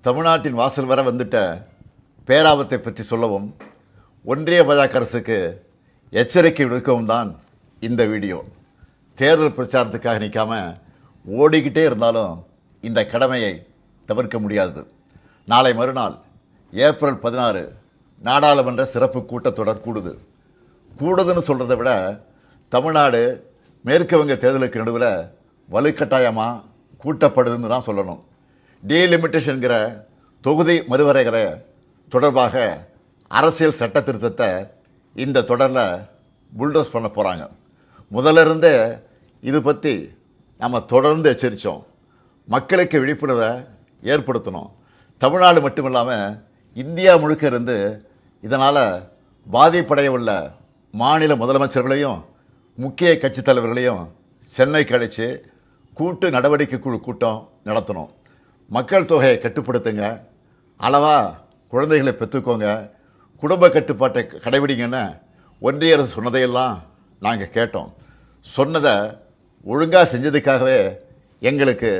தமிழ்நாட்டின் வாசல் வர வந்துட்ட பேராபத்தை பற்றி சொல்லவும் ஒன்றிய பாஜக அரசுக்கு எச்சரிக்கை விடுக்கவும் தான் இந்த வீடியோ. தேர்தல் பிரச்சாரத்துக்காக நிற்காம ஓடிக்கிட்டே இருந்தாலும் இந்த கடமையை தவிர்க்க முடியாது. நாளை மறுநாள் ஏப்ரல் 16 நாடாளுமன்ற சிறப்பு கூட்டத்தொடர் கூடுதுன்னு சொல்கிறத விட தமிழ்நாடு மேற்கு வங்க தேர்தலுக்கு நடுவில் வலுக்கட்டாயமாக கூட்டப்படுதுன்னு தான் சொல்லணும். டீலிமிட்டேஷன்கிற தொகுதி மறுவரைகிற தொடர்பாக அரசியல் சட்ட திருத்தத்தை இந்த தொடரில் புல்டோஸ் பண்ண போகிறாங்க. முதல்ல இருந்தே இது பற்றி நம்ம தொடர்ந்து எச்சரித்தோம். மக்களுக்கு விழிப்புணர்வை ஏற்படுத்தணும். தமிழ்நாடு மட்டும் இல்லாமல் இந்தியா முழுக்க இருந்து இதனால் பாதிப்படைய உள்ள மாநில முதலமைச்சர்களையும் முக்கிய கட்சித் தலைவர்களையும் சென்னைக்கு அழைச்சி கூட்டு நடவடிக்கை குழு கூட்டம் நடத்தணும். மக்கள் தொகையை கட்டுப்படுத்துங்க, அளவாக குழந்தைகளை பெற்றுக்கோங்க, குடும்ப கட்டுப்பாட்டை கடைபிடிங்கன்னு ஒன்றிய அரசு சொன்னதையெல்லாம் நாங்கள் கேட்டோம். சொன்னதை ஒழுங்காக செஞ்சதுக்காகவே எங்களுக்கு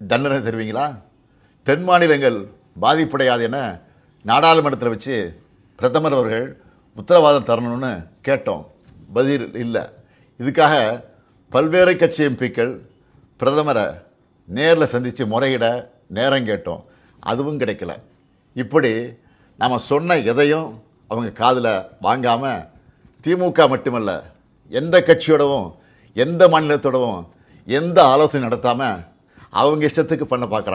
தண்டனை தருவீங்களா? தென் மாநிலங்கள் பாதிப்படையாது என நாடாளுமன்றத்தில் வச்சு பிரதமர் அவர்கள் உத்தரவாதம் தரணும்னு கேட்டோம். பதில் இல்லை. இதுக்காக பல்வேறு கட்சி எம்பிக்கள் பிரதமரை நேரில் சந்தித்து முறையிட நேரம் கேட்டோம். அதுவும் கிடைக்கல. இப்படி நம்ம சொன்ன எதையும் அவங்க காதில் வாங்காமல் திமுக மட்டுமல்ல, எந்த கட்சியோடவும் எந்த மாநிலத்தோடவும் எந்த ஆலோசனை நடத்தாமல் அவங்க இஷ்டத்துக்கு பண்ண பார்க்குறாங்க.